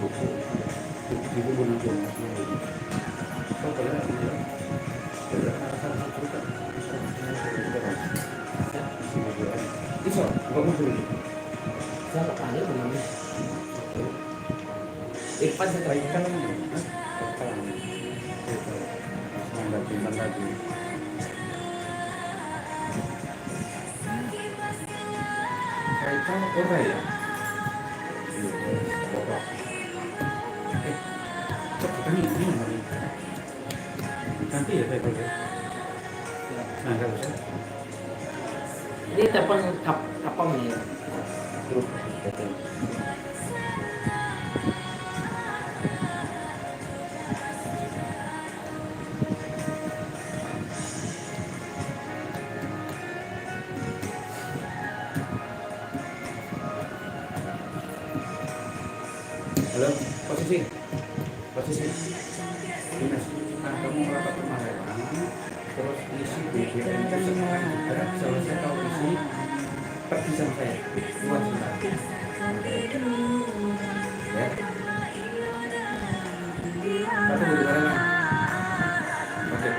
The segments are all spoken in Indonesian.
Itu berujung. So kalau dia bisa nggak muncul. Saya tanya belum. Irfan saya Baik kan? tanya. Semangat timbang lagi. Baik kan orang ya? Ini nanti ya saya boleh. Nah kalau saya Ini telepon kapal nih. grup halo posisi Dinas, kamu rapat kemarin terus isi BBM itu sekarang selesai kau isi pergi sama saya luar sebentar ya satu di mana oke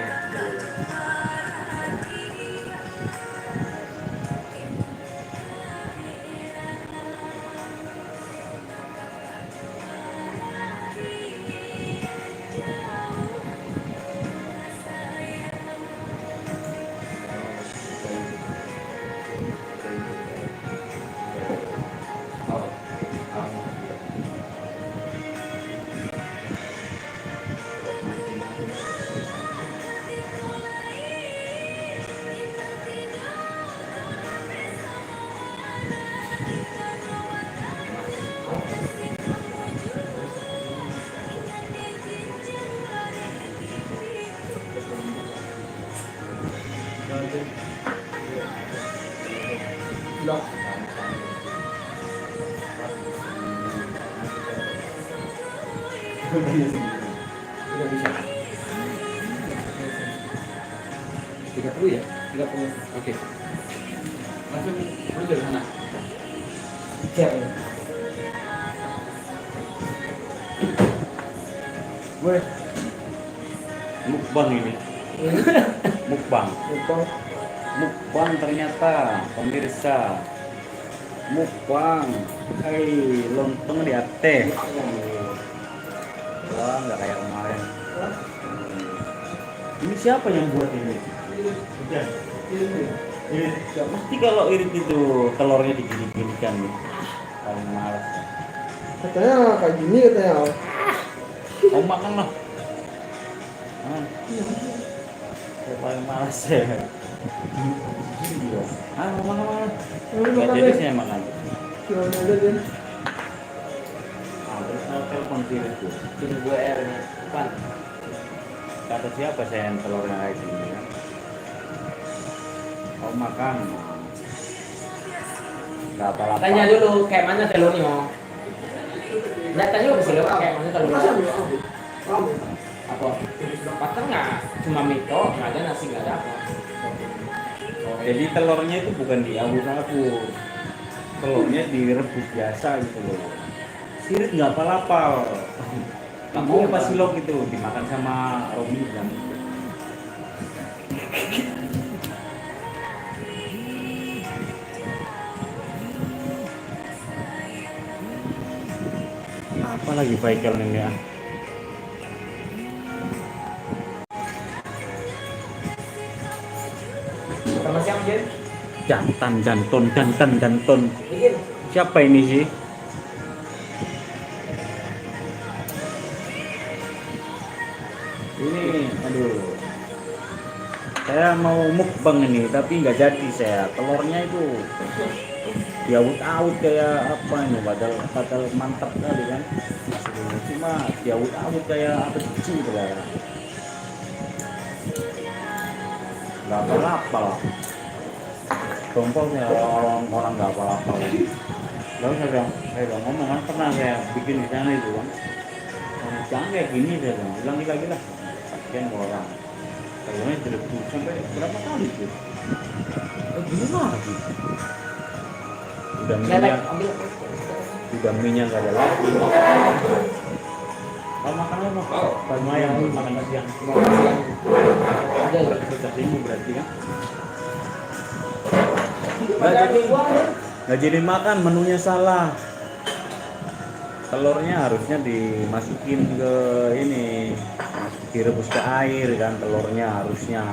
Blok. Tidak bisa. 30 ya? 30. Oke. Langsung pergi dari sana. Siap ya. gue mukbang ini mukbang ternyata pemirsa mukbang lontong di ate wah nggak kayak kemarin ini siapa yang buat ini ya, mesti kalau irit itu telurnya digini-ginikan nih paling malas Katanya kayak gini katanya. mau makan lah saya paling malas ya makan nggak jadi saya makan Gimana aja dia? terus mau telepon diri tuh Ini gue R nih. Pan. kata siapa saya yang telurnya kayak gini kan mau makan nggak apa-apa Tanya dulu kayak mana telurnya. Lihat tanya bisa lewat kayak mana telurnya. Masa belum ambil? Ambil. Apa? Patah nggak? Cuma mito, nggak ada nasi, nggak ada apa. jadi telurnya itu bukan diabus-abus telurnya direbus biasa gitu loh sirit nggak apa-apa kamu pas silok itu dimakan sama Romi kan apa lagi Michael ini ya Sama siapa Jen? jantan Bikin. siapa ini sih ini aduh saya mau mukbang ini tapi nggak jadi saya telurnya itu diawut-awut kayak apa ini padahal mantap kali kan cuma diawut-awut kayak apa kecil lah nggak apa-apa lah contohnya orang nggak apa-apa lalu saya bilang ngomong kan pernah saya bikin di sana itu kan jangan kayak gini saya bilang ulangi lagi lah kasihan orang telurnya direbus sampai berapa kali tuh gimana sih udah Lelek, miliar ambil. Udah minyak nggak ada lagi. Kalau makan apa? Kalau yang makan siang. Ada ya. Kita timu berarti kan? Nggak jadi makan, menunya salah. Telurnya harusnya dimasukin ke ini, direbus ke air kan telurnya harusnya.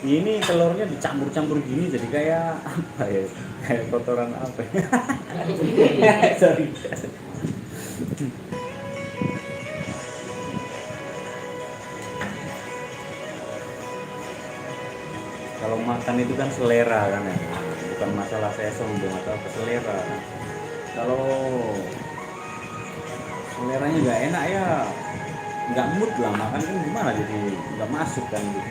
Ini telurnya dicampur-campur gini jadi kayak apa ya? Kayak kotoran apa? Sorry. Kalau makan itu kan selera kan ya, bukan masalah saya sombong atau apa, selera kan. Kalau seleranya nggak enak ya nggak mood lah makan kan gimana, jadi nggak masuk kan gitu.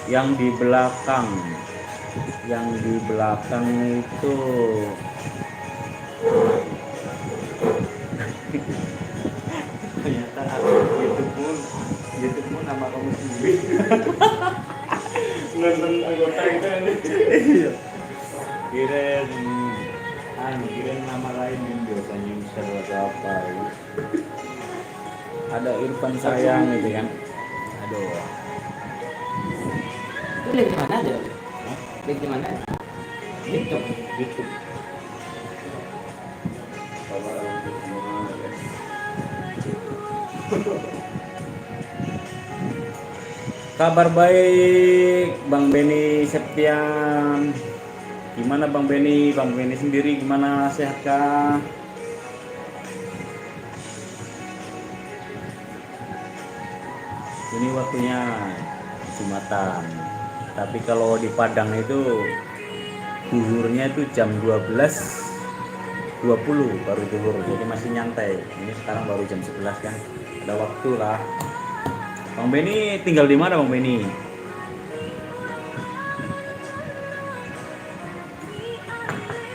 Yang di belakang itu ternyata YouTube pun nama kamu sendiri. Nonton anggota itu ini. Kirim nama lain yang biasanya Mister atau apa ya. Ada Irfan sayang gitu kan. Aduh. Itu link di mana aja? Link di mana? YouTube. Kabar baik Bang Beni Septian. Gimana Bang Beni? Bang Beni sendiri gimana, sehatkah? Ini waktunya Jumatan. Tapi kalau di Padang itu duhurnya itu jam 12.20 baru duhur. Jadi masih nyantai. Ini sekarang baru jam 11 kan. Ada waktu lah. Bang Beni tinggal di mana Bang Beni?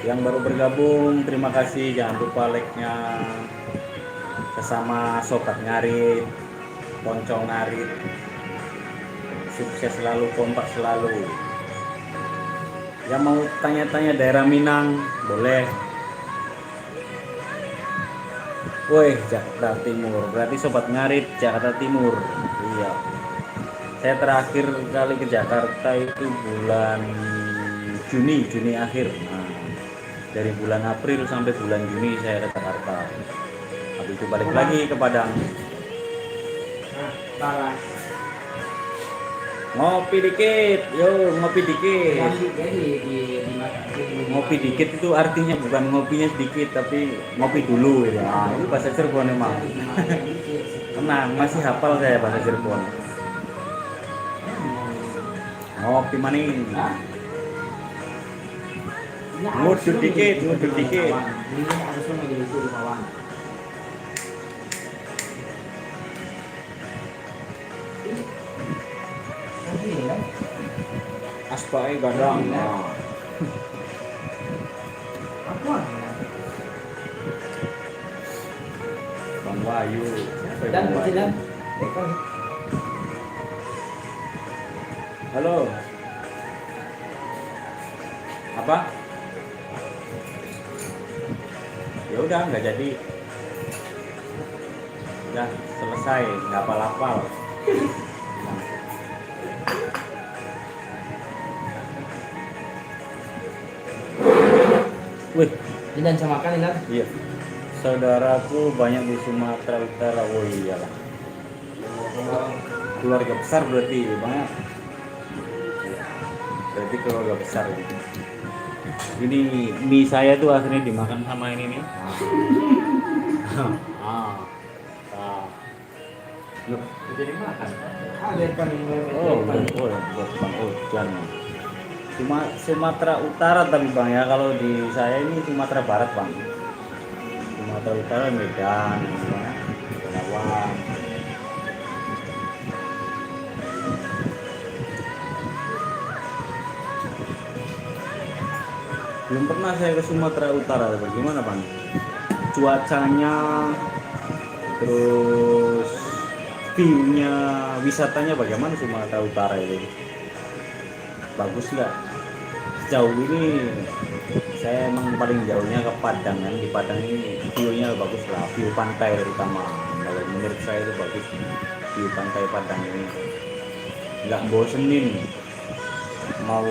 Yang baru bergabung terima kasih, jangan lupa like-nya. Sesama sobat ngarit, poncong ngarit. Sukses selalu, kompak selalu. Yang mau tanya-tanya daerah Minang boleh. Woi, Jakarta Timur. Berarti sobat ngarit Jakarta Timur. Iya. Saya terakhir kali ke Jakarta itu bulan Juni akhir. Nah, dari bulan April sampai bulan Juni saya ke Jakarta. Habis itu balik lagi ke Padang. Ngopi dikit, yo ngopi dikit. Ngopi dikit itu artinya bukan ngopinya sedikit, tapi ngopi dulu ya. Nah, itu bahasa Cirebon emang. Tenang, masih hafal saya bahasa Cirebon. Ngopi maning. Ngudut dikit. Aspai gadang. Nah. Bang Wahyu. Dan kecilan. Halo. Apa? Ya udah nggak jadi. Udah selesai, nggak hafal-hafal. Wih, Dan sama makan ini. iya. Saudaraku banyak di Sumatera Utara. Oh iyalah. Keluarga besar berarti banyak. Berarti keluarga besar gitu. Ini mie saya tuh akhirnya dimakan sama ini nih. Loh, jadi makan. Oh, buat Bang Ojan. Cuma Sumatera Utara tapi Bang ya, kalau di saya ini Sumatera Barat Bang. Sumatera Utara Medan, Kerawang. Belum pernah saya ke Sumatera Utara, bagaimana Bang? Cuacanya, terus view-nya wisatanya bagaimana Sumatera Utara itu? Bagus nggak? Sejauh ini saya emang paling jauhnya ke Padang kan. Di Padang ini view-nya bagus lah, view pantai terutama. Kalau menurut saya itu bagus view pantai Padang ini. Nggak bosenin. Mau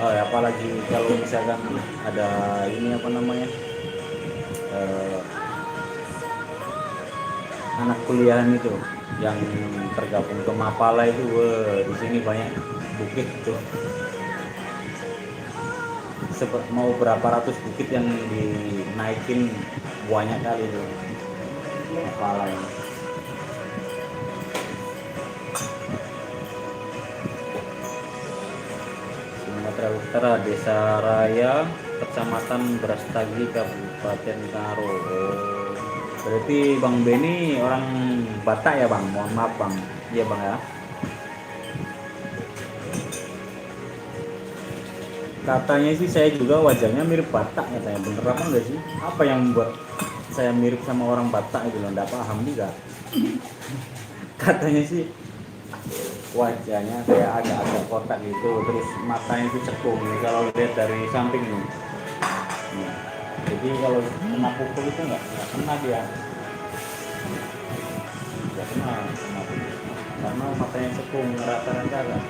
apalagi kalau misalkan ada ini apa namanya? Anak kuliahan itu yang tergabung ke Mapala itu, di sini banyak bukit tuh. Mau berapa ratus bukit yang dinaikin banyak kali tuh Mapala ini. Sumatera Utara, Desa Raya, Kecamatan Brastagi, Kabupaten Karo. Berarti Bang Beni orang Batak ya Bang? Mohon maaf Bang. Iya Bang ya. Katanya sih saya juga wajahnya mirip Batak katanya. Bener apa enggak sih? Apa yang membuat saya mirip sama orang Batak itu loh? Nggak paham juga. Katanya sih wajahnya kayak agak-agak kotak gitu, terus matanya itu cekung kalau lihat dari samping nih. Jadi kalau kena pukul itu nggak kena dia, nggak kena pukul. Karena matanya cekung rata-rata lah.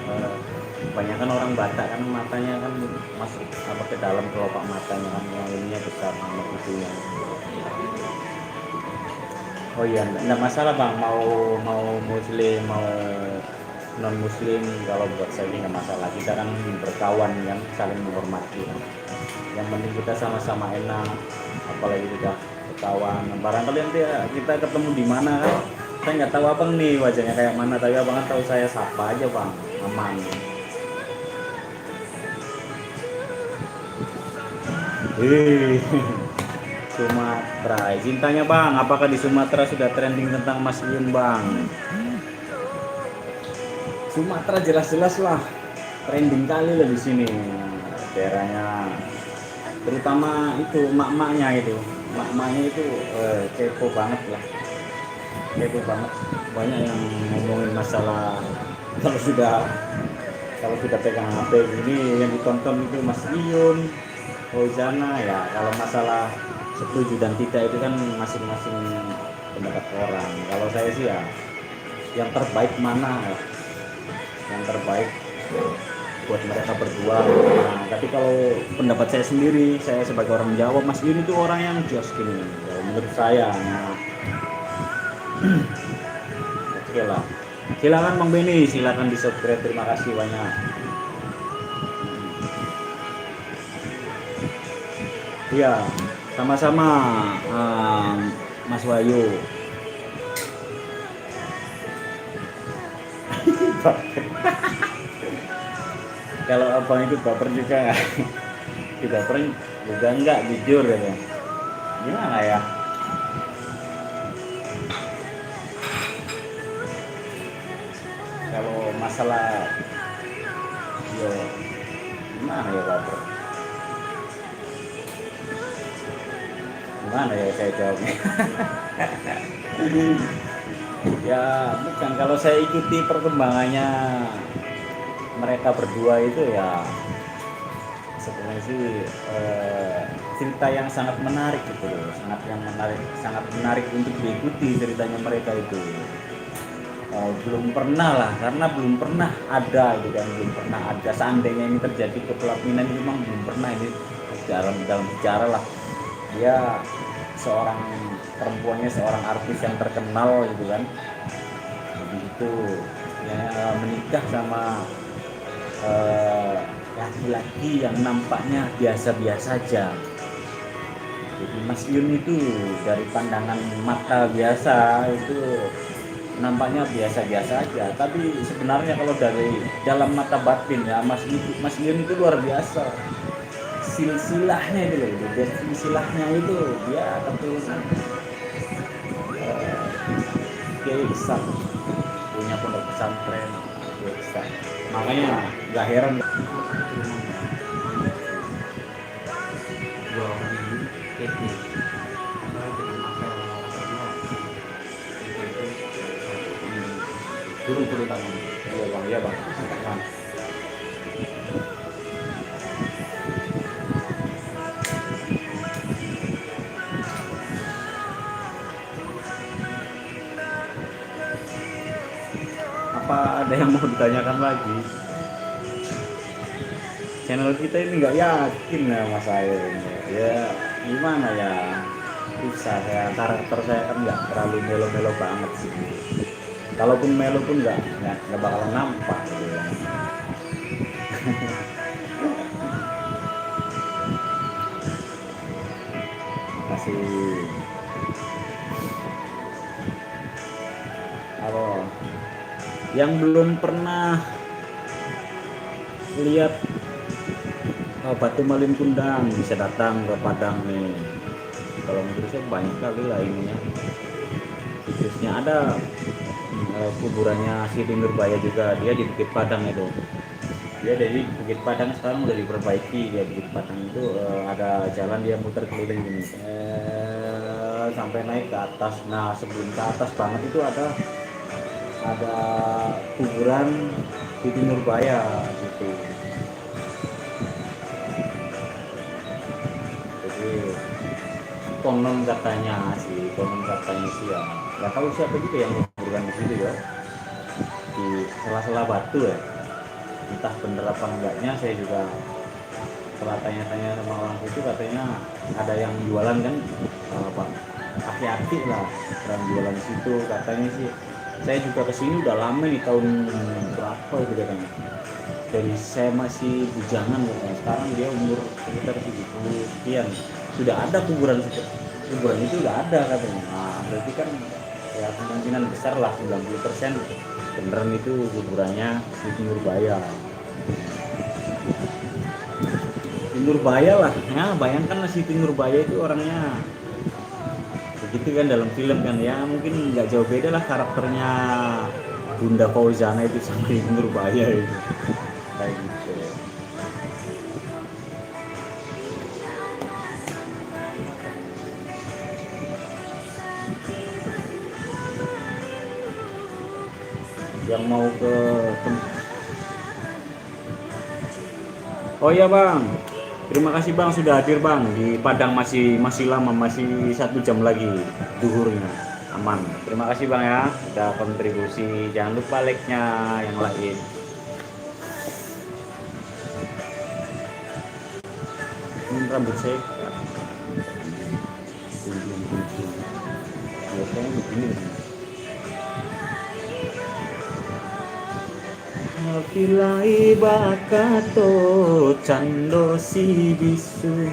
Kebanyakan orang Batak kan matanya kan masuk apa ke dalam kelopak matanya kan, yang ininya besar sama itunya. Oh iya, enggak masalah Bang, mau muslim, mau non muslim, kalau buat saya nggak masalah. Kita kan berkawan kan, saling menghormati kan. Yang penting kita sama-sama enak, apalagi kita berkawan. Barangkali nanti kita ketemu di mana kan, saya nggak tahu abang nih wajahnya kayak mana, tapi abang kan tahu saya, sapa aja Bang, aman. Sumatera, cintanya Bang, apakah di Sumatera sudah trending tentang Mas Yun Bang? Sumatera jelas-jelas lah trending kali lah di sini daerahnya, terutama itu mak-maknya itu kepo banget lah, kepo banget. Banyak yang ngomongin masalah kalau sudah pegang HP ini yang ditonton itu Mas Yun, Fauzana ya. Kalau masalah setuju dan tidak itu kan masing-masing pendapat orang. Kalau saya sih ya yang terbaik mana ya, yang terbaik buat mereka berdua. Nah, tapi kalau pendapat saya sendiri, saya sebagai orang Jawa, Mas Yun itu orang yang just gini ya, menurut saya. Nah, oke lah, silakan Bang Beni, silakan di subscribe, terima kasih banyak. Iya, sama-sama Mas Wahyu. Kalau abang itu baper juga, dibaperin juga enggak, jujur ya. Gimana ya? Kalau masalah ya gimana ya baper? Gimana ya saya jawabnya? Ya bukan, kalau saya ikuti perkembangannya mereka berdua itu ya sebenarnya sih cerita yang sangat menarik gitu loh, sangat menarik untuk diikuti ceritanya mereka itu. Belum pernah lah, karena belum pernah ada gitu kan, belum pernah ada. Seandainya ini terjadi kepelaminan itu memang belum pernah ini dalam sejarah lah. Dia seorang perempuannya seorang artis yang terkenal gitu kan, begitu ya menikah sama laki-laki yang nampaknya biasa-biasa saja. Jadi Mas Yun itu dari pandangan mata biasa itu nampaknya biasa-biasa aja, tapi sebenarnya kalau dari dalam mata batin ya Mas Yun itu luar biasa. Silsilahnya itu loh, dan silsilahnya itu dia keturunan Kiai besar, punya pondok pesantren Kiai besar. Makanya gak heran dua orang ini etnis dengan masalah turun tangan. Iya bang. Nah, apa ada yang mau ditanyakan lagi? Channel kita ini nggak yakin ya mas saya ini. Ya gimana ya, susah ya, karakter saya kan nggak terlalu melo-melo banget sih. Kalaupun melo pun nggak bakalan nampak gitu ya. Masih apa yang belum pernah lihat Batu Malin Kundang bisa datang ke Padang nih. Kalau menurut saya banyak kali lah ininya. Khususnya ada kuburannya Siti Nurbaya juga, dia di Bukit Padang itu. Dia dari Bukit Padang sekarang udah diperbaiki. Dia Bukit Padang itu ada jalan dia muter keliling gini sampai naik ke atas. Nah sebelum ke atas banget itu ada kuburan Siti Nurbaya gitu. Jadi konon katanya sih ya nggak tahu siapa juga yang kuburan di situ ya, di sela-sela batu ya, entah bener apa enggaknya. Saya juga setelah tanya-tanya sama orang itu katanya ada yang jualan kan, apa aki-aki lah orang jualan di situ katanya sih. Saya juga kesini udah lama nih, tahun berapa gitu katanya, dari saya masih bujangan katanya. Sekarang dia umur sekitar 70 sekian, sudah ada kuburan itu udah ada katanya. Nah berarti kan ya kemungkinan besar lah 90% beneran itu kuburannya Siti Nurbaya. Nurbaya lah ya, bayangkan Siti Nurbaya itu orangnya begitu kan dalam film kan ya, mungkin nggak jauh beda lah karakternya Bunda Fauzana itu sama Siti Nurbaya itu kayak gitu. Yang mau ke oh iya bang, terima kasih bang sudah hadir bang di Padang. Masih lama, masih 1 jam lagi duhurnya, aman. Terima kasih bang ya udah kontribusi. Jangan lupa like-nya yang lain. Ini rambut saya biasanya begini. Pilai bakato cando si bisu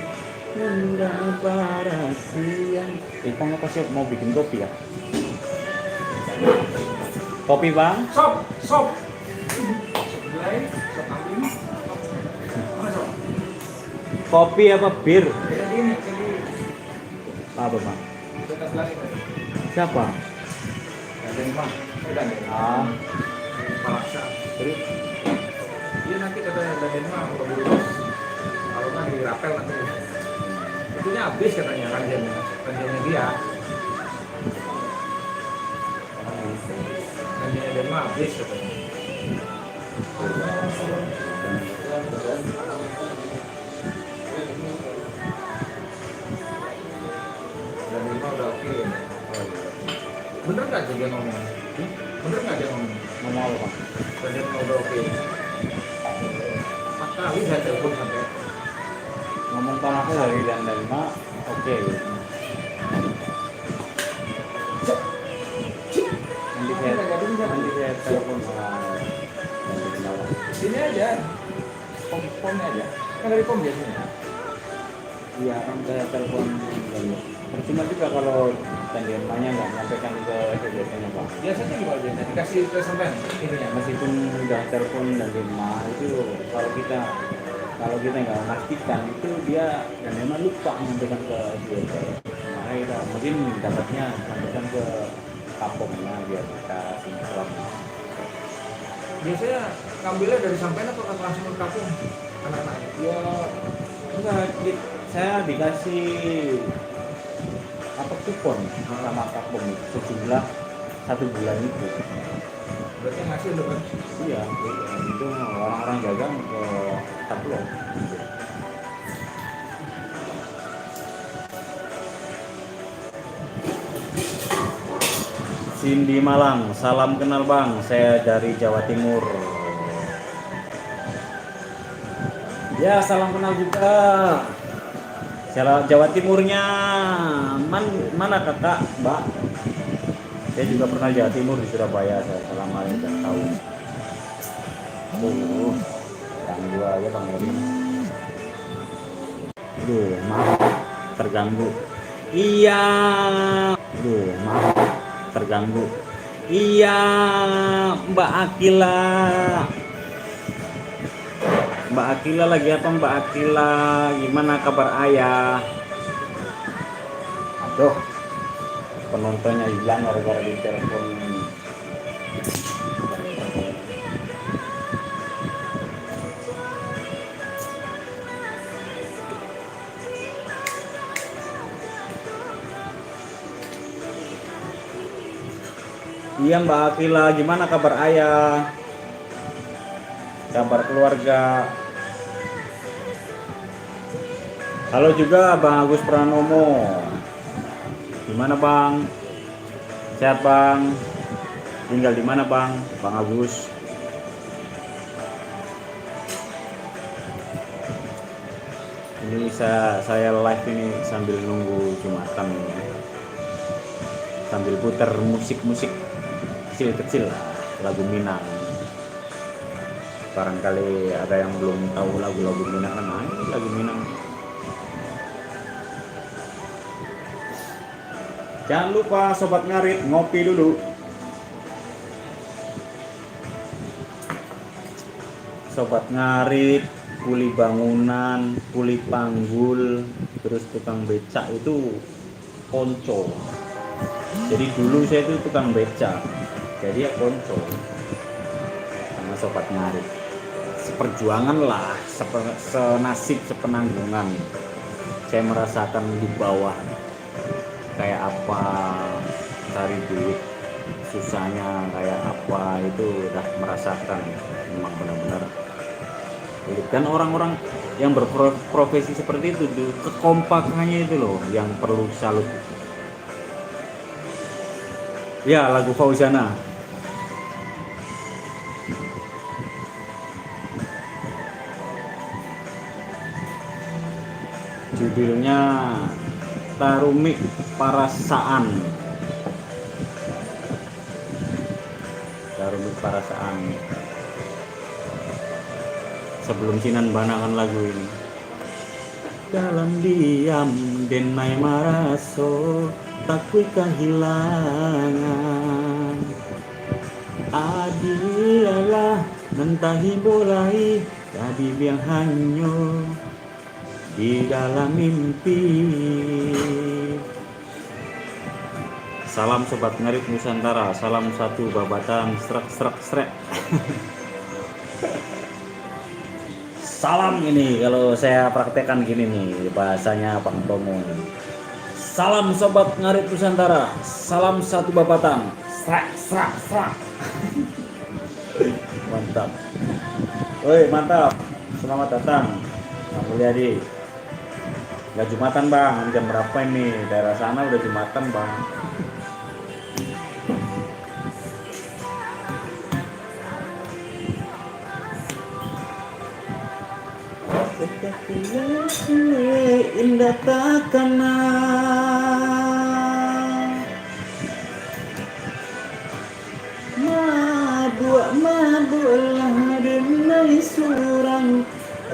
nunda barasian. Kita pasti mau bikin kopi ya? Kopi bang? Sop. Gulai, sop kambing. Kopi apa bir? Ini. Apa bang? Siapa? Ada yang bang. Ah, Palaksa. terus Dia nanti katanya Raden mah keburu bos. Kalau kan dirapel nanti. Itunya habis katanya ranjangnya dia. Ranjangnya Raden mah habis katanya. Raden mah udah oke. Bener nggak dia ngomong? Bener nggak dia ngomong? ngomong apa bang? Raden mah udah oke. 4 kali saya telepon sampai. Ngomong tanahnya dari dan lima, oke. Nanti saya telepon sama Sini aja. Pomnya aja. Kan dari pom biasanya. iya kan saya telepon. Percuma juga kalau tandemanya nggak menyampaikan ke biasanya bang. Biasanya gimana biasanya? Dikasih ke sampean ininya. Meskipun udah telepon dan lima itu, kalau kita nggak memastikan itu dia dan memang lupa menyampaikan ke dia. Nah, kita mungkin dapatnya sampaikan ke kapongnya biar kita sinkron. Biasanya ngambilnya dari sampean atau langsung ke kampung anak-anaknya? Ya enggak, saya dikasih apa kupon sama kapong sejumlah 1 bulan itu. Berarti ngasih lu kan? Iya, itu orang-orang dagang ke Taplok. Cindy Malang, salam kenal bang, saya dari Jawa Timur. Ya, salam kenal juga. Jawa Timurnya mana kakak, mbak? Saya juga pernah Jawa Timur di Surabaya, saya selama 5 tahun. Ganggu aja bang Eri. Maaf terganggu. Iya. Maaf terganggu. Iya, Mbak Akila. Mbak Akila lagi apa Mbak Akila? Gimana kabar ayah? Aduh, penontonnya hilang gara-gara di telepon. Iya Mbak Akila, gimana kabar ayah? Kabar keluarga? Halo juga Bang Agus Pranomo. Gimana Bang? Sehat Bang? Tinggal di mana Bang? Bang Agus. Ini saya live ini sambil nunggu Jumatan ini. Sambil putar musik-musik kecil-kecil lagu Minang. Barangkali ada yang belum tahu lagu-lagu Minang kan, ini lagu Minang. Jangan lupa sobat ngarit ngopi dulu. Sobat ngarit, kuli bangunan, kuli panggul, terus tukang becak itu konco. Jadi dulu saya itu tukang becak, jadi ya konco sama sobat ngarit. Seperjuangan lah, senasib sepenanggungan. Saya merasakan di bawah kayak apa cari duit, susahnya kayak apa, itu udah merasakan. Memang benar-benar kan orang-orang yang berprofesi seperti itu tuh, kekompakannya itu loh yang perlu salut. Ya, lagu Fauzana. Judulnya Tarumik Parasaan. Tarumik Parasaan. Sebelum Sinan banakan lagu ini. Dalam diam denai maraso takui kehilangan. Adilah mentahi bolai jadi biang hanyut di dalam mimpi. Salam sobat ngarit Nusantara, salam satu babatan srek. Salam ini kalau saya praktekkan gini nih bahasanya Bang Tomo. Salam sobat ngarit Nusantara, salam satu babatan srek. Mantap. Woi mantap, selamat datang Bang Mulyadi. Nggak Jumatan Bang, jam berapa ini? Daerah sana udah Jumatan Bang. Indah takana mabuk denai surang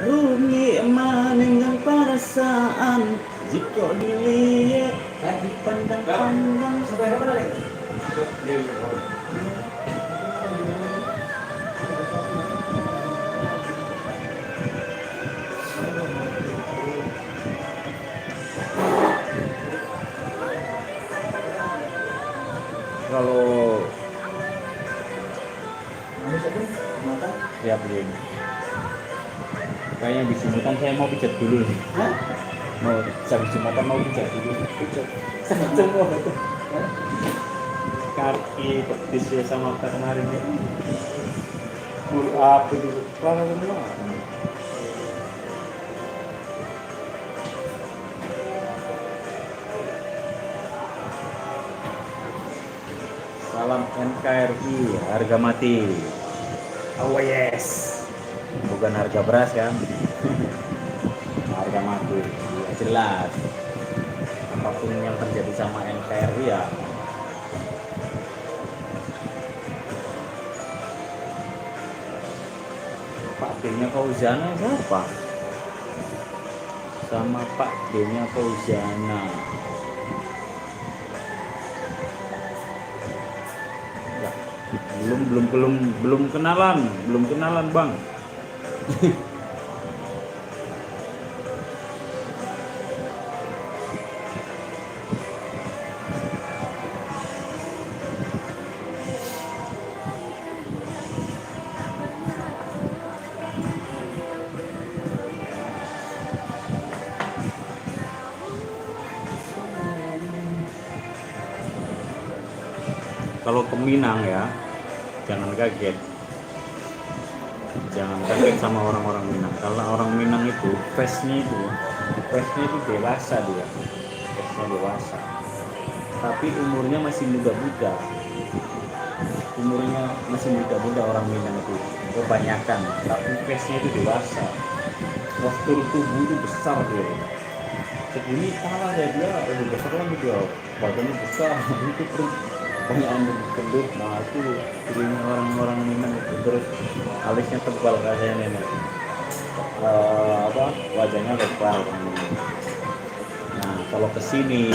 rumi manenggang perasaan jika dilihat dipandang-pandang. Kalau ya begini, kayaknya di Jumatan saya mau pijat dulu nih. Mau habis Jumatan mau pijat dulu. Pijat. Arki petis ya sama kemarin ya. Apa itu? Lama semua. Salam NKRI, harga mati. Oh yes. Bukan harga beras kan? Harga mati. Ya, jelas. Apapun yang terjadi sama NKRI ya. Pak D-nya Fauzana siapa? Sama Pak D-nya Fauzana. Ya, belum kenalan Bang. Kalau ke Minang ya, jangan kaget sama orang-orang Minang. Karena orang Minang itu face-nya itu dewasa dia, face-nya dewasa. Tapi umurnya masih muda-muda. Orang Minang itu kebanyakan. Tapi face-nya itu dewasa. Postur tubuh itu besar dia. Segini pala ya dia, lebih besar lagi dia. Badannya besar, itu perut banyak yang gendut. Nah itu cirinya orang-orang Minang itu. Terus alisnya tebal kayaknya nenek. Wajahnya lebar. Nah kalau kesini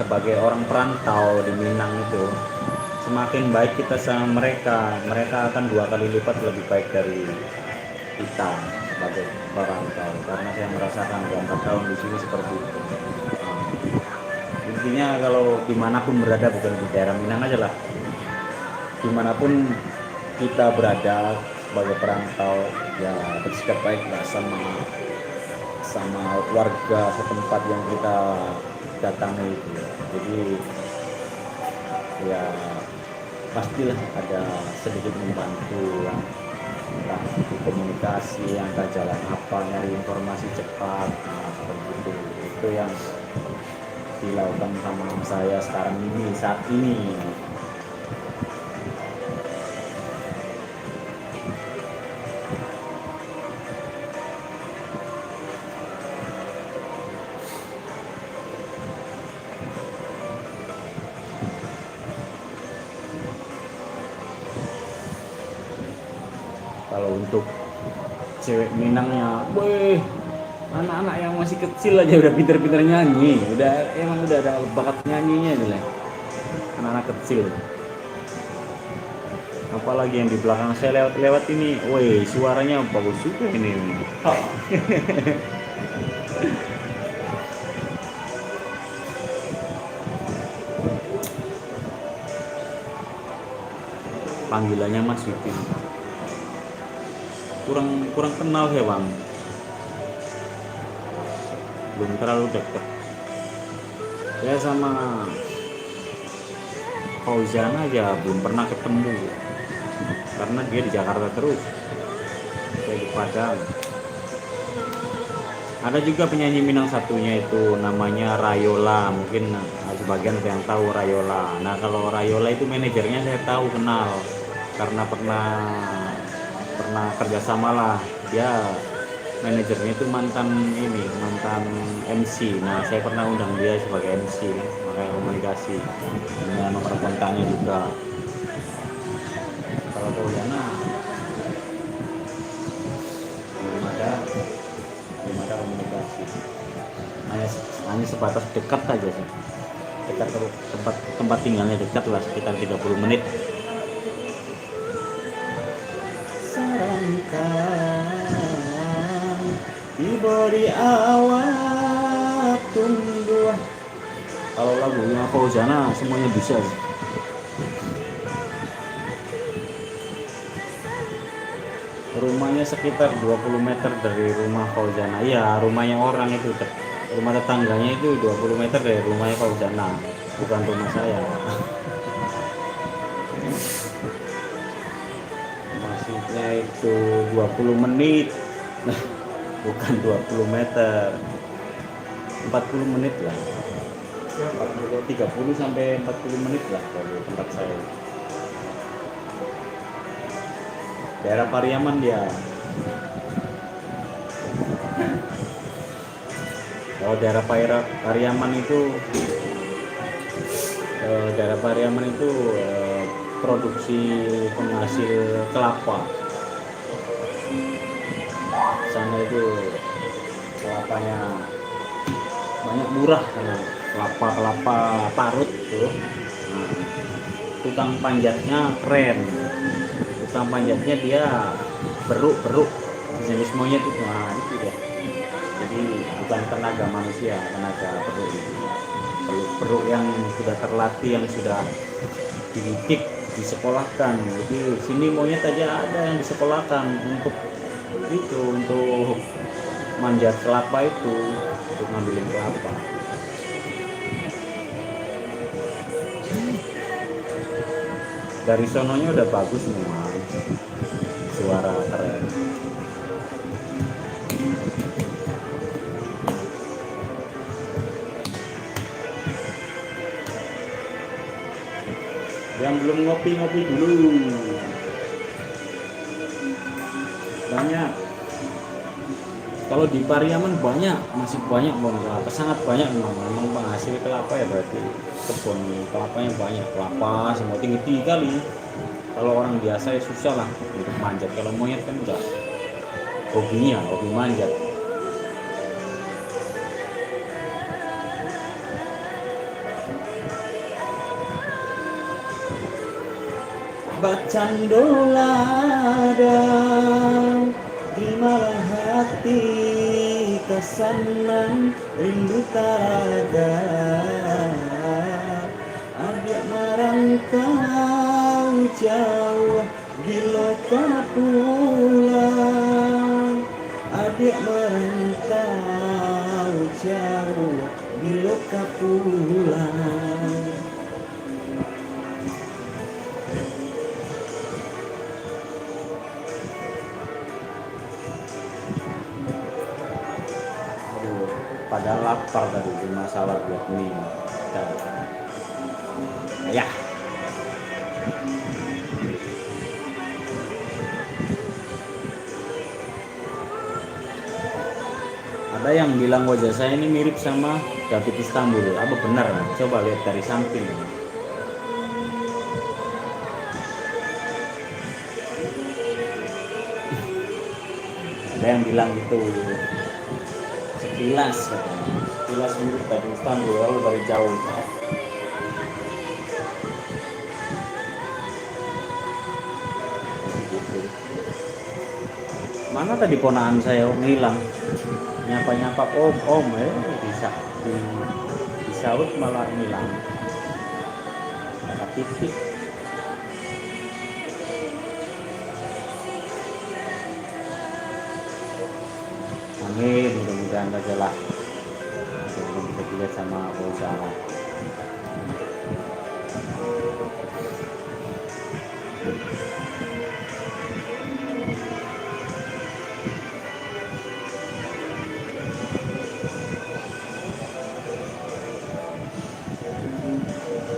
sebagai orang perantau di Minang itu, semakin baik kita sama mereka akan 2 kali lipat lebih baik dari kita sebagai perantau, karena saya merasakan 4 tahun di sini seperti itu. Intinya kalau dimanapun berada, bukan di daerah Minang aja lah, dimanapun kita berada sebagai perantau ya bersikap baiklah sama warga setempat yang kita datangi itu. Jadi ya pastilah ada sedikit membantu lah, komunikasi, yang jalan apa, nyari informasi cepat, nah, seperti itu yang dilakukan sama saya saat ini. Kalau untuk cewek Minangnya, weh, anak-anak yang masih kecil aja udah pinter-pinter nyanyi, emang udah ada bakat nyanyinya nih lah, anak-anak kecil. Apalagi yang di belakang saya lewat ini, weh, suaranya bagus juga ini. Panggilannya Mas Witin. Kurang kenal ya Bang, belum terlalu dekat. Ya sama Fauzan aja belum pernah ketemu, karena dia di Jakarta terus, saya di Padang. Ada juga penyanyi Minang satunya itu namanya Rayola, mungkin sebagian ada yang tahu Rayola. Nah kalau Rayola itu manajernya saya tahu, kenal, karena pernah kerjasama lah. Dia manajernya itu mantan MC. Nah saya pernah undang dia sebagai MC, makanya komunikasi dengan nomor kontaknya juga. Kalau Fauzana belum ada komunikasi, hanya sebatas dekat aja sih, dekat tempat tinggalnya dekat lah, sekitar 30 menit. Diberi awak tunggu. Kalau lagunya Fauzana semuanya bisa. Rumahnya sekitar 20 meter dari rumah Fauzana. Iya, rumahnya orang itu, rumah tetangganya itu 20 meter dari rumahnya Fauzana, bukan rumah saya. itu 20 menit. Nah, bukan 20 meter, 40 menit lah, 30 sampai 40 menit lah dari tempat saya. Daerah Pariaman dia. Kalau daerah Pariaman itu produksi penghasil kelapa. Sana itu kelapanya banyak, murah karena kelapa parut tuh. Nah, tukang panjatnya keren. Tukang panjatnya dia beruk jenis monyet itu. Nah, itu dia. Jadi bukan tenaga manusia, tenaga beruk yang sudah terlatih, yang sudah dididik, disekolahkan. Jadi sini monyet aja ada yang disekolahkan untuk manjat kelapa itu, untuk ngambilin kelapa. Dari sononya udah bagus memang, suara keren. Yang belum ngopi dulu. Banyak. Kalau di Pariaman masih banyak kelapa, sangat banyak memang penghasil kelapa ya, berarti kebun kelapanya banyak, kelapa semua tinggi kali. Kalau orang biasa ya susah lah untuk manjat. Kalau monyet kan udah hobi manjat. Bacandolada di malam hati, kesenang rindu taraga, adik merantau jauh bila tak pulang, adik merantau jauh bila tak pulang. Padahal lapar tadi, di masalah buat mie. Ya. Ada yang bilang wajah saya ini mirip sama David Istanbul. Apa benar? Coba lihat dari samping. Ada yang bilang gitu. Sekilas mirip David Istanbul lalu dari jauh. Mana tadi ponakan saya ngilang, nyapa om disaut malah ngilang. Titik. Amin, mudah-mudahan saja lah bisa dilihat sama usaha.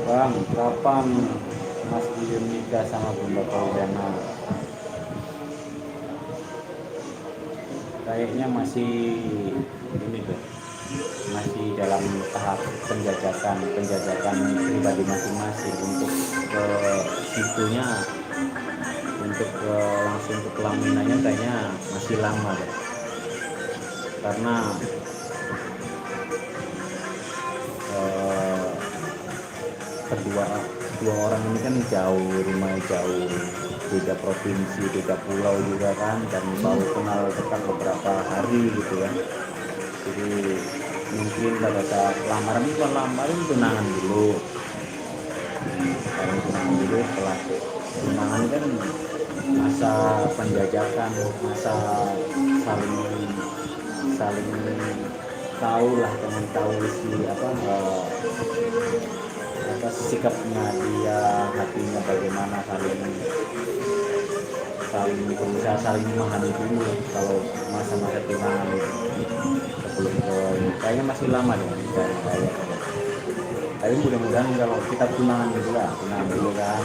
Bang, kapan Mas Biyun nikah sama Bunda Pauliana? Kayaknya masih dalam tahap penjajakan pribadi masing-masing. Untuk ke situnya, untuk langsung ke pelaminannya kayaknya masih lama deh. Karena dua orang ini kan jauh, rumahnya jauh, beda provinsi, beda pulau juga kan, dan baru kenal dekat beberapa hari gitu ya. Jadi mungkin pada saat lamaran tunangan dulu, setelah tunangan kan masa penjajakan, masa saling tahu lah, dengan tahu sikapnya dia, hatinya bagaimana, bisa saling memahami dulu kalau masa-masa tunangan itu sebelum ke kayaknya masih lama deh misalnya kayak tapi mudah-mudahan kalau kita tunangan gitu lah tunangan dulu kan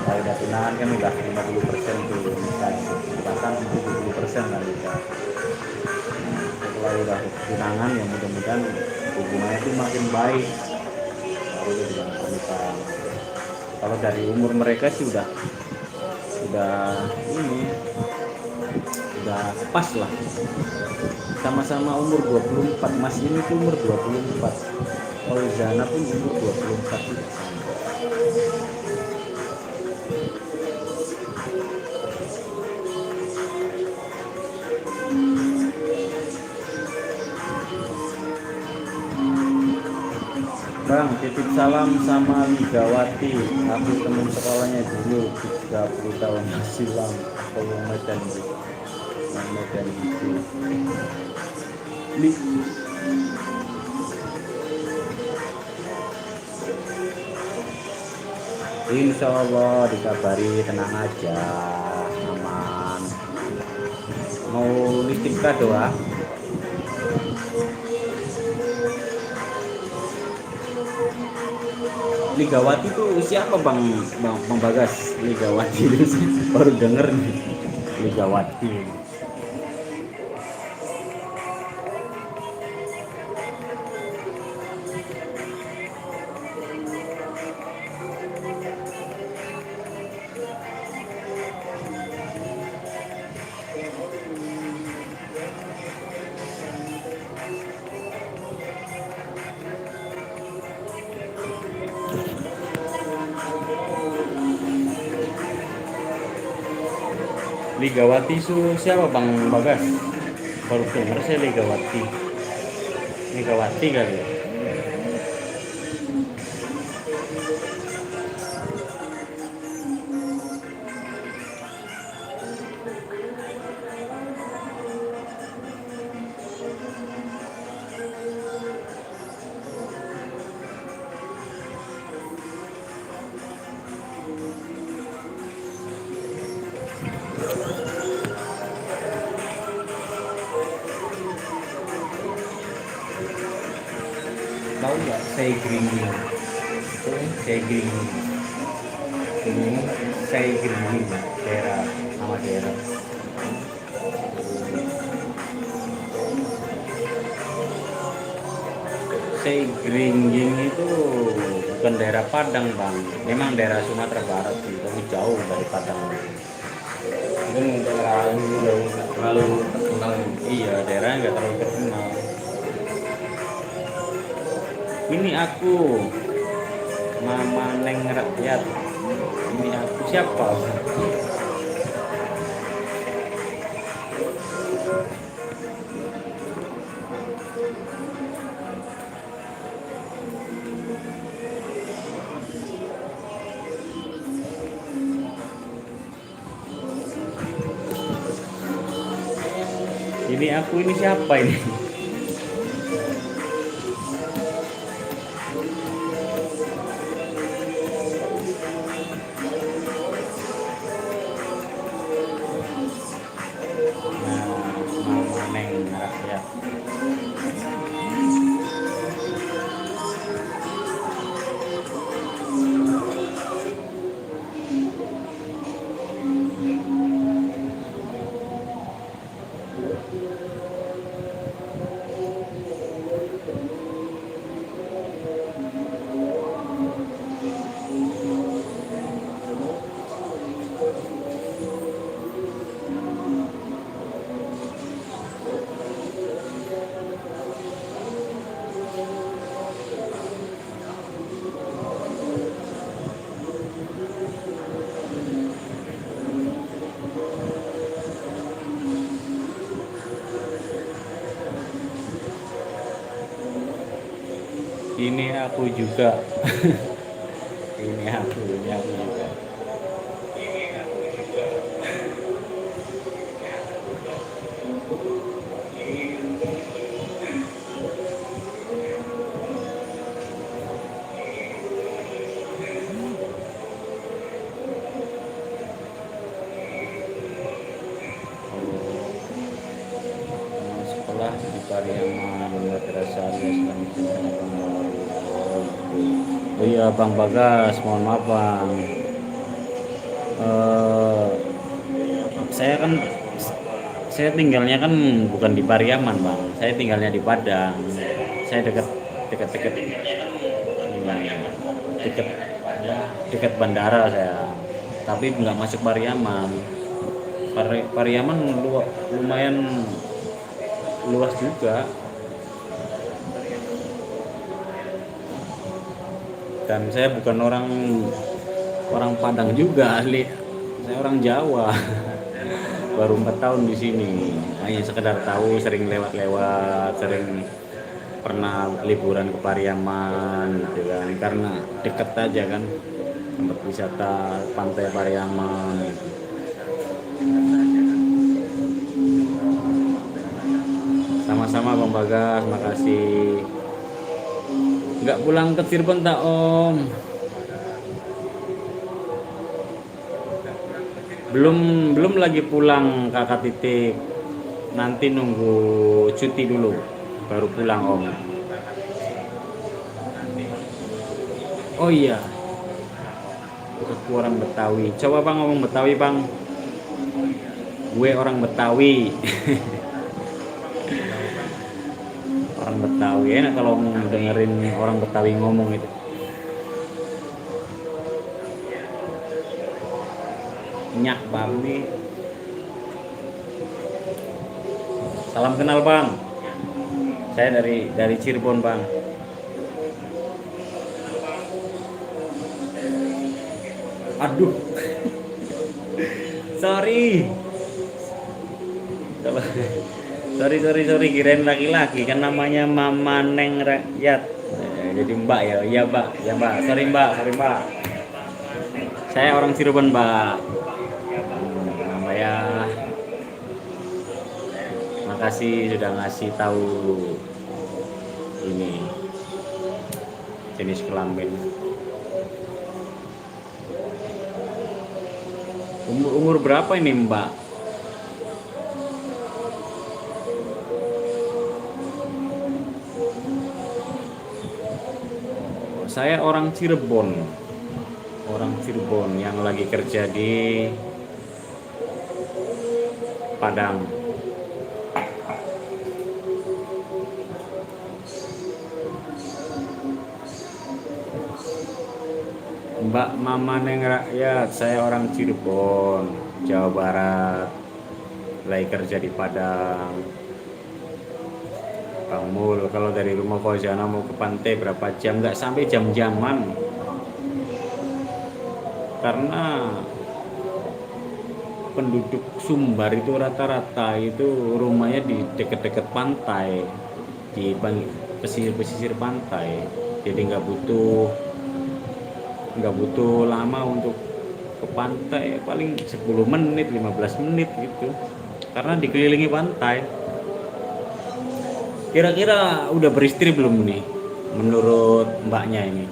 kalau udah tunangan kan udah 50% tuh misalnya bahkan 70% kan kita setelah udah tunangan ya mudah-mudahan hubungannya itu makin baik baru juga pernikahan. Kalau dari umur mereka sih udah ini udah pas lah sama-sama umur 24 Mas ini tuh umur 24 kalau Zana pun umur 24 juga sama. Bang, titip salam sama Ligawati. Aku teman sekolahnya dulu 30 tahun silam. Kalau Medan gitu. Medan gitu. Insya Allah dikabari tenang aja, aman. Mau nitip kado ah? Ligawati itu siapa bang Bagas? Ligawati itu baru denger nih. Ligawati. Ligawati itu siapa bang Bagas? Baru denger saya Ligawati. Ligawati kali ya. Tahu nggak saya gringing? Saya gringing. Ini saya gringing daerah nama daerah. Saya gringing itu bukan daerah Padang bang, memang daerah Sumatera Barat sih, tapi jauh dari Padang. Mungkin daerah ini udah nggak terlalu terkenal. Iya, daerahnya nggak terlalu terkenal. Ini aku Mama Neng Rakyat. Ini aku siapa? Ini aku ini siapa ini? Mama Neng Rakyat. Ini aku juga. Ini aku juga. sekolah di Pariaman Madrasah Islam. Oh iya Bang Bagas, mohon maaf Bang. Eh, saya kan saya tinggalnya kan bukan di Pariaman Bang, saya tinggalnya di Padang. Saya dekat dekat dekat dekat dekat bandara saya, tapi nggak masuk Pariaman. Pariaman lumayan luas juga, dan saya bukan orang orang Padang juga asli, saya orang Jawa. Baru 4 tahun di sini, hanya sekedar tahu, sering lewat-lewat, sering pernah liburan ke Pariaman gitu kan, karena deket aja kan tempat wisata pantai Pariaman gitu. Sama-sama Bang Bagas, makasih. Nggak pulang ke Cirebon tak Om? Belum lagi pulang Kakak Titik, nanti nunggu cuti dulu baru pulang Om. Oh iya, aku orang Betawi. Coba Bang ngomong Betawi Bang. Gue orang Betawi. Orang Betawi enak kalau dengerin orang Betawi ngomong itu. Nyak Bang nih. Salam kenal Bang. Saya dari Cirebon Bang. Aduh. Sorry. Sorry, kirain laki-laki kan namanya Mama Neng Rakyat. Jadi Mbak ya. Iya Mbak, ya Mbak. Sorry Mbak. Saya orang Cirebon Mbak. Nama ya. Makasih sudah ngasih tahu ini jenis kelamin. Umur berapa ini Mbak? Saya orang Cirebon yang lagi kerja di Padang. Mbak Mama Neng Rakyat, saya orang Cirebon, Jawa Barat, lagi kerja di Padang. Bang Mul, kalau dari rumah Fauzana mau ke pantai berapa jam? Nggak sampai jam-jaman, karena penduduk Sumbar itu rata-rata itu rumahnya di dekat-dekat pantai, di pesisir pantai, jadi nggak butuh lama untuk ke pantai, paling 10 menit 15 menit gitu, karena dikelilingi pantai. Kira-kira udah beristri belum nih menurut mbaknya ini?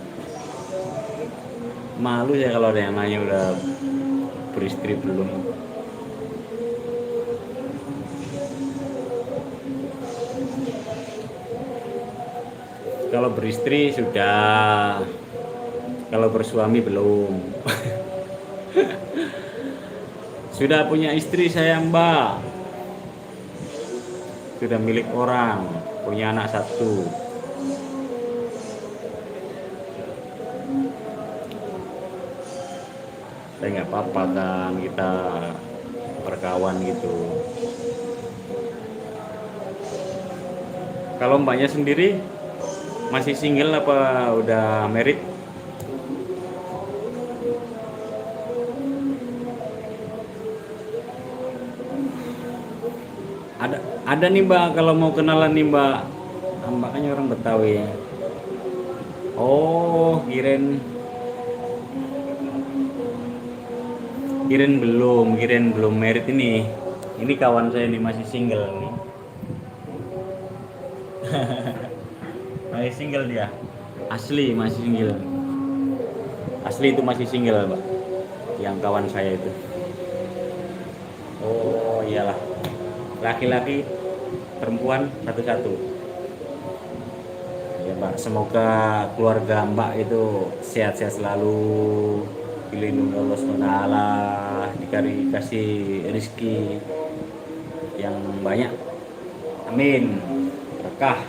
Malu saya kalau ada yang nanya udah beristri belum. Kalau beristri sudah, kalau bersuami belum. Sudah punya istri saya Mbak, sudah milik orang, punya anak 1. Saya nggak apa-apa kan, kita berkawan gitu. Kalau mbaknya sendiri masih single apa udah married? Ada nih Mbak, kalau mau kenalan nih Mbak. Mbaknya orang Betawi. Oh, kirain belum married ini. Ini kawan saya nih masih single nih. Masih single dia. Asli masih single. Asli itu masih single, Mbak. Yang kawan saya itu. Oh, iyalah. Laki-laki perempuan satu-satu. Ya Mbak, semoga keluarga Mbak itu sehat-sehat selalu, dilindungi Allah SWT, dikasih rezeki yang banyak, amin, berkah.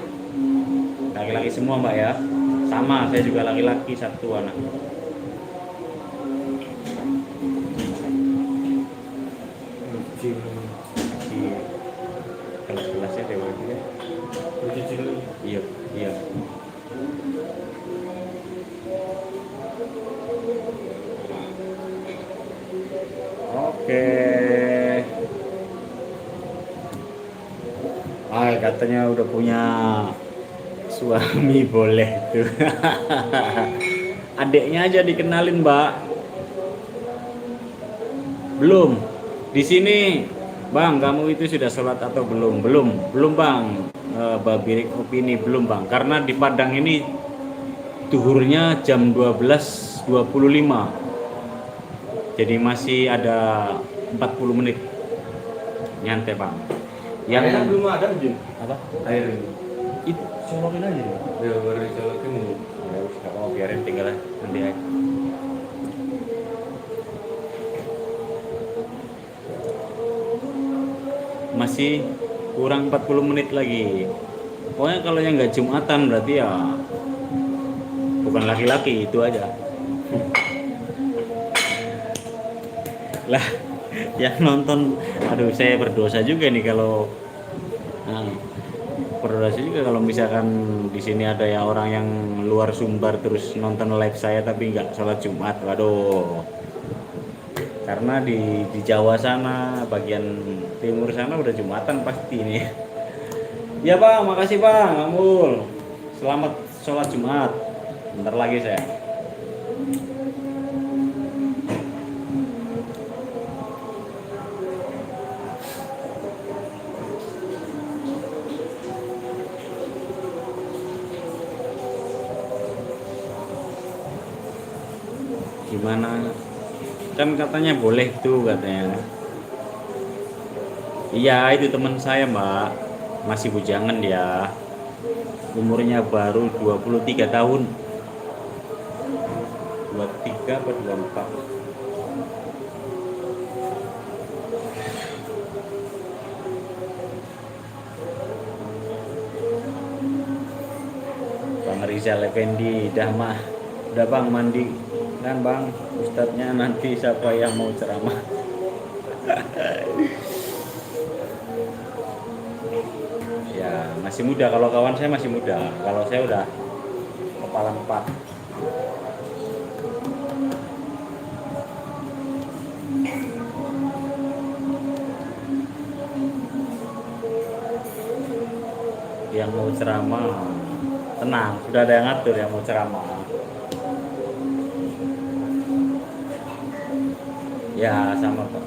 Laki-laki semua Mbak ya, sama saya juga laki-laki, satu anak. Si kelas-kelasnya dewa itu ya. Iya, iya. Oke. Katanya udah punya suami boleh tuh. Adiknya aja dikenalin, Mbak. Belum. Di sini, Bang, kamu itu sudah sholat atau belum? Belum, Bang. Babirik opini belum, Bang. Karena di Padang ini duhurnya jam 12.25. Jadi masih ada 40 menit. Nyantai, Bang. Airnya belum ada Jun. Apa? Air ini. Itu colokin aja. Ya baru dicolokin ini. Ya, nggak mau biarin tinggal nanti aja. Masih kurang 40 menit lagi. Pokoknya kalau yang nggak Jumatan berarti ya bukan laki-laki, itu aja. Lah, yang nonton, aduh saya berdosa juga nih kalau berdosa juga kalau misalkan di sini ada ya orang yang luar Sumbar terus nonton live saya tapi nggak sholat Jumat. Waduh. Karena di Jawa sana, bagian timur sana udah Jumatan pasti nih. Ya Bang, makasih Bang, Amul. Selamat sholat Jumat. Bentar lagi saya. Gimana? Kan katanya boleh tuh katanya. Iya, itu teman saya Mbak, masih bujangan dia, umurnya baru 23 tahun, 23 atau 24. Bang Rizal Effendi, udah Bang mandi kan Bang, ustadznya nanti siapa yang mau ceramah. Ya masih muda, kalau kawan saya masih muda, kalau saya udah kepala 4. Yang mau ceramah tenang, sudah ada yang ngatur yang mau ceramah. Ya sama Pak.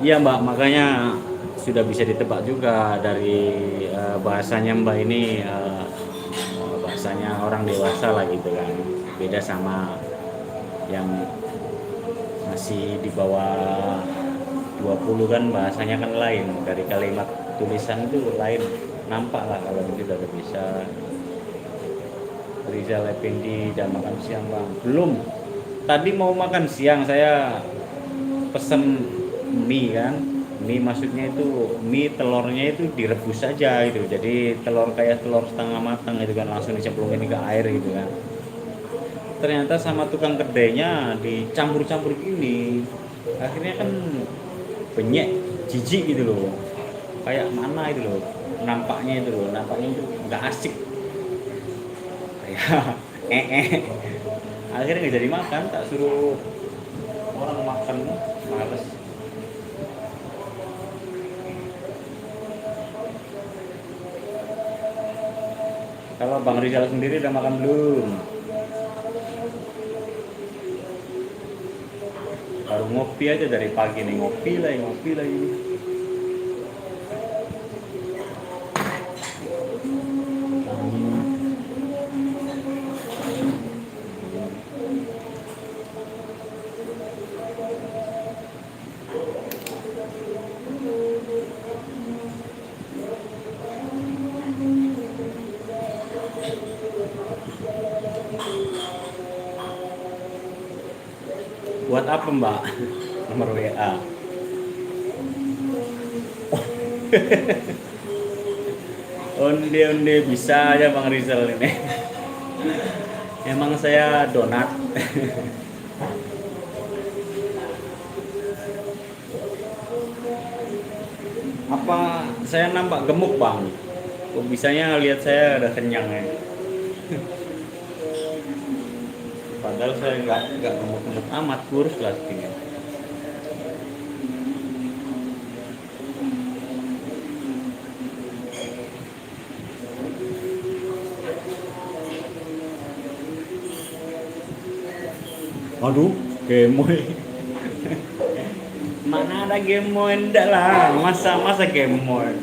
Iya Mbak, makanya sudah bisa ditebak juga dari bahasanya Mbak ini, bahasanya orang dewasa lah gitu kan. Beda sama yang masih di bawah 20 kan, bahasanya kan lain. Dari kalimat tulisan itu lain, nampak lah kalau itu udah bisa. Rizal Effendi, udah makan siang Bang? Belum. Tadi mau makan siang saya pesen mie kan. Mie maksudnya itu mie telurnya itu direbus saja gitu. Jadi telur kayak telur setengah matang itu kan, langsung dicemplungin ke air gitu kan. Ternyata sama tukang kedainya dicampur-campur gini. Akhirnya kan benyek, jijik gitu loh. Kayak mana itu loh. Nampaknya itu nggak asik. Akhirnya nggak jadi makan, tak suruh orang makan, males. Kalau Bang Rizal sendiri udah makan belum? Baru ngopi aja dari pagi nih, ngopi lagi. Buat apa Mbak? Nomor WA. Onde bisa aja Bang Rizal ini. Emang saya donat. Apa saya nampak gemuk Bang? Kok bisanya lihat saya udah kenyang ya? Padahal saya nggak gemuk-gemuk amat, kurus lah segini. Aduh, gemoy. Mana ada gemoy, enggak lah. Masa gemoy.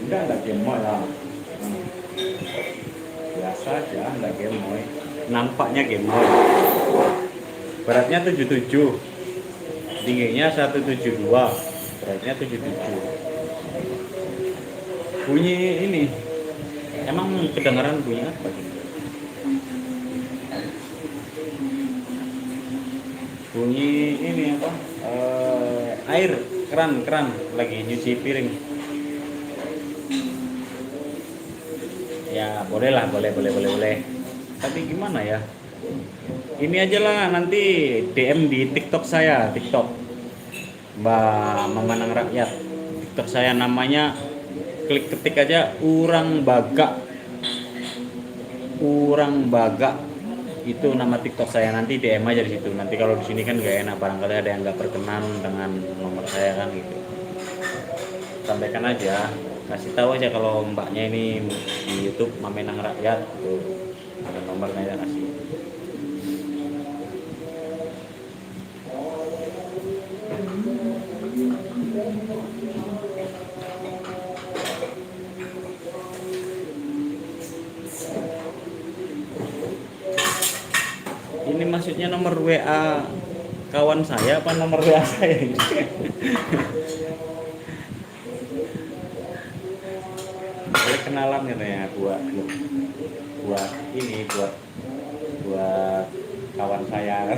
Enggak ada gemoy lah. Biasa aja, enggak gemoy. Nampaknya gemoy. Beratnya 77. Tingginya 172. Beratnya 77. Bunyi ini. Emang kedengaran bunyi apa sih? Bunyi ini apa? Air keran lagi nyuci piring. Ya boleh lah, boleh. Tapi gimana ya? Ini aja lah nanti DM di TikTok saya, TikTok Mbak Memanang Rakyat. TikTok saya namanya, klik ketik aja Urang Baga. Itu nama TikTok saya, nanti DM aja di situ. Nanti kalau di sini kan gak enak, barangkali ada yang nggak berkenan dengan nomor saya kan gitu. Sampaikan aja, kasih tahu aja kalau mbaknya ini di YouTube Memanang Rakyat tuh, ada nomornya ya kasih. Ini maksudnya nomor WA kawan saya apa nomor WA saya ini? Boleh kenalan katanya buat kawan saya.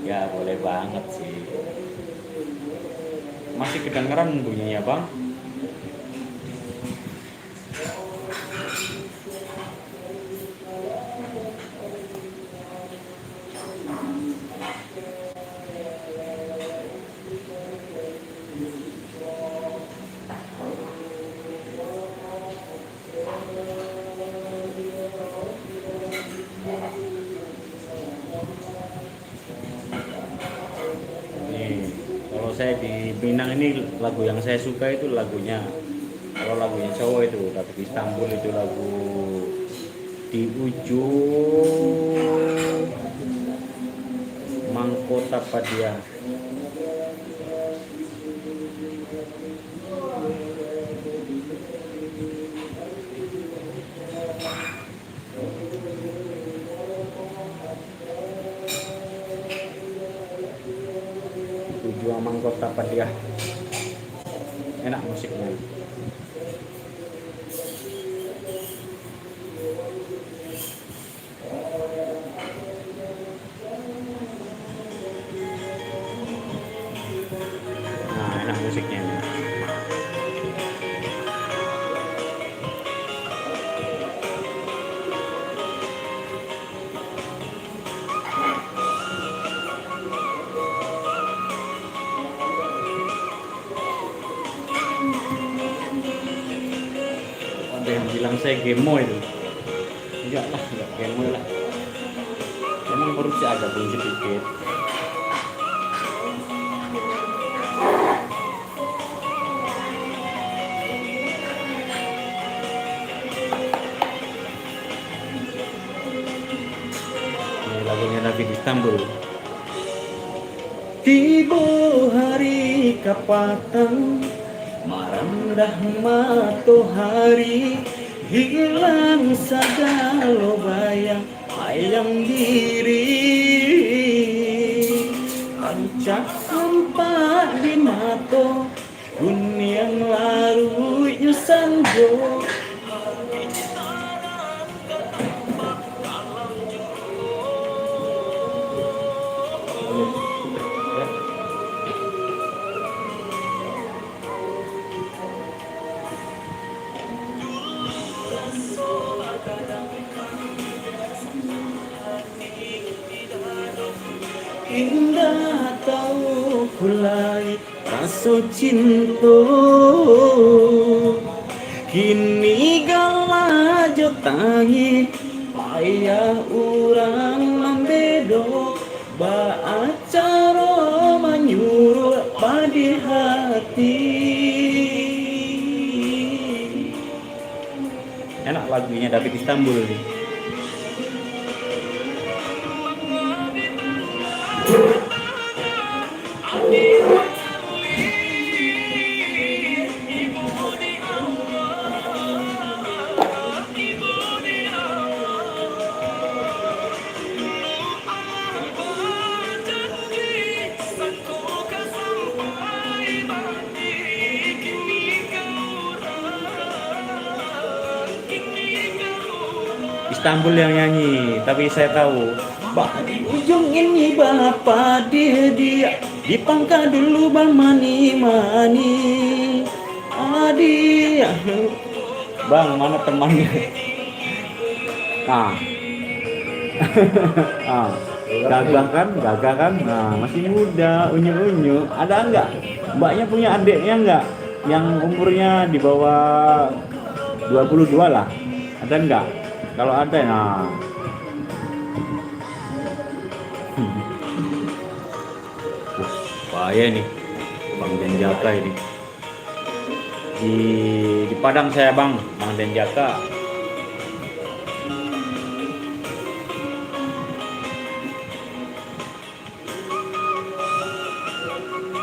Ya boleh banget sih. Masih kedengeran bunyinya Bang? Kalau saya di Minang ini lagu yang saya suka itu lagunya, kalau lagunya cowok itu tapi di Istanbul itu lagu Di Ujung Mangkota Padia. Ujung Mangkota Padia. Enak musiknya. Nah, enak musiknya. Ada yang bilang saya gemoy itu. Enggak lah, enggak gemoy lah. Emang perut sih agak buncit dikit. Ini lagunya Nabi di Istanbul. Tibo hari kapatang marandah matahari, hilang segala bayang diri, ancak sempat di mata dunia larutnya sanggup. Indah tahu kulai rasa cinta, kini galajo tangi payah urang membedo, ba acara menyuruh padi hati. Enak lagunya David Istanbul nih. Istanbul yang nyanyi, tapi saya tahu di ujung ini bapak dia di pangka dulu bang mani adi. Bang, mana temannya? Nah, ah, gagah kan? Nah, masih muda, unyu. Ada enggak? Mbaknya punya adiknya enggak? Yang umurnya di bawah 22 lah. Ada enggak? Kalau ada, nah. Bahaya nih, Bang Denjaka ini. Di Padang saya Bang Denjaka.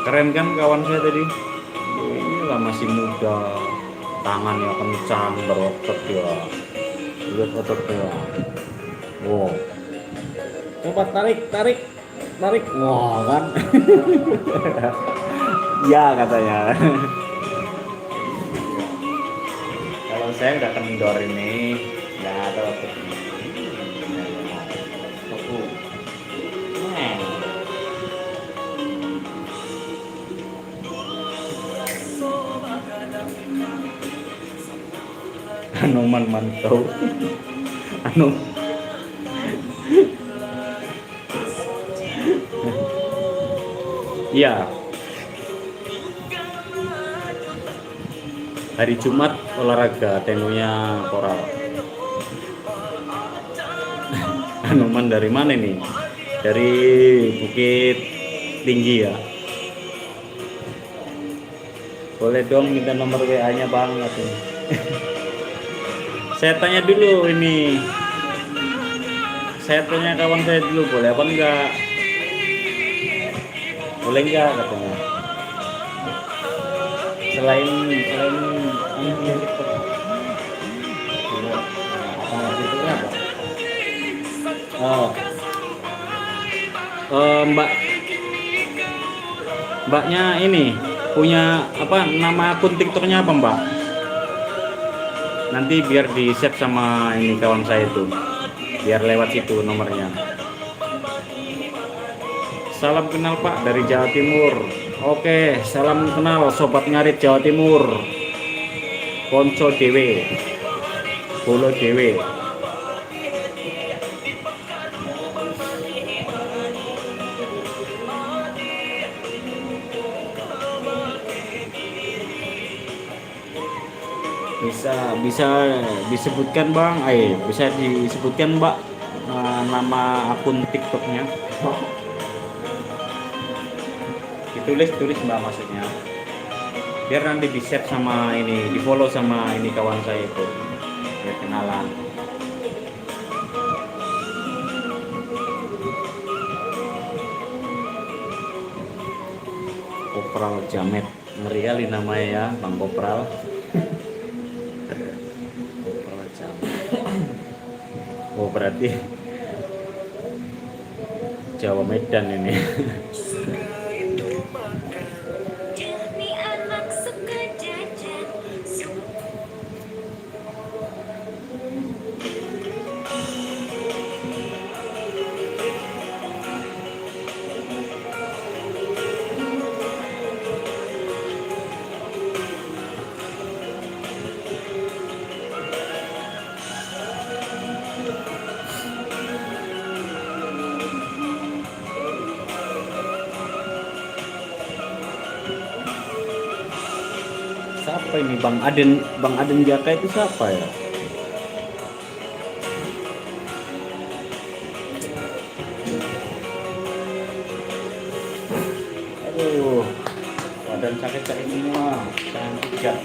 Keren kan kawan saya tadi? Gila masih muda, tangannya kencang, berotot ya. Lihat ototnya. Wow. Coba tarik. Wah kan. Ya katanya. Kalau saya udah kendor ini, nggak ada ototnya. Anoman mantau. Ya. Hari Jumat olahraga tenunya koral. Anoman dari mana nih? Dari Bukit Tinggi ya. Boleh dong minta nomor WA-nya Bang katanya. Saya tanya dulu ini. Saya tanya kawan saya dulu boleh apa enggak? Boleh enggak katanya. Selain Mbaknya ini punya apa nama akun TikToknya apa Mbak? Nanti biar di save sama ini kawan saya itu, biar lewat situ nomornya. Salam kenal Pak dari Jawa Timur. Oke, salam kenal sobat ngarit Jawa Timur. Konco dewe, bolo dewe. Bisa disebutkan Bang, bisa disebutkan Mbak nama akun TikToknya. Ditulis Mbak maksudnya, biar nanti di share sama ini, di follow sama ini kawan saya itu, biar kenalan. Kopral Jamet, ngeri kali namanya ya Bang Kopral. Kopral Jamet. Oh berarti Jawa Medan ini. Siapa ini Bang Aden? Bang Aden Jaka itu siapa ya? Aduh, badan sakit-sakit semua. Jangan pijat.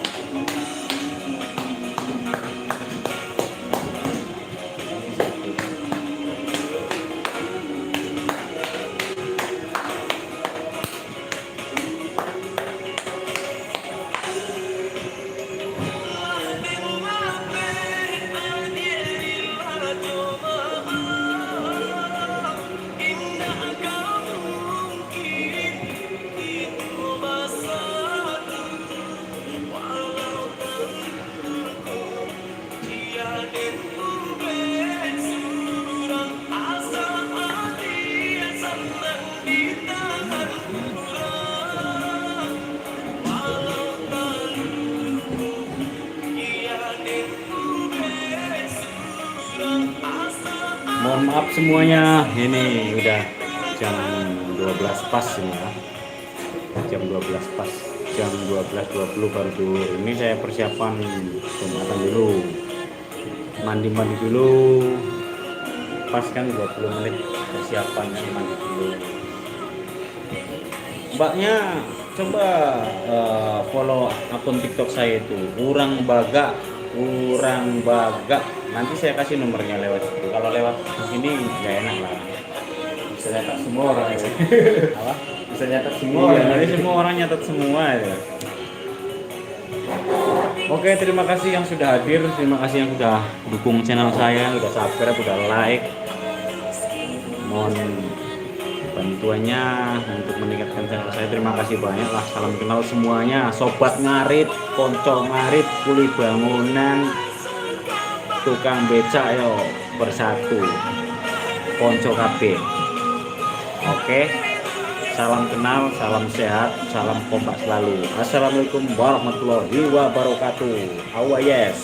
Mohon maaf semuanya, ini udah jam 12 pas ini ya. Jam 12 pas, jam 12.20 baru tidur. Ini saya persiapan jumatan dulu. Mandi-mandi dulu. Pas kan 20 menit persiapan mandi dulu. Mbaknya coba follow akun TikTok saya itu, Urang Baga. Nanti saya kasih nomornya lewat itu. Kalau lewat sini nggak enak lah. Bisa nyatat semua orang ya. Apa? Bisa nyatat semua. Iya, nanti semua orang nyatat semua ya. Oke, terima kasih yang sudah hadir, terima kasih yang sudah dukung channel saya, sudah subscribe, sudah like. Mohon bantuannya untuk meningkatkan channel saya. Terima kasih banyak lah. Salam kenal semuanya, sobat ngarit, konco ngarit, kuli bangunan, tukang becak yo bersatu, konco KB. Oke, salam kenal, salam sehat, salam kompak selalu. Assalamualaikum warahmatullahi wabarakatuh. Yes.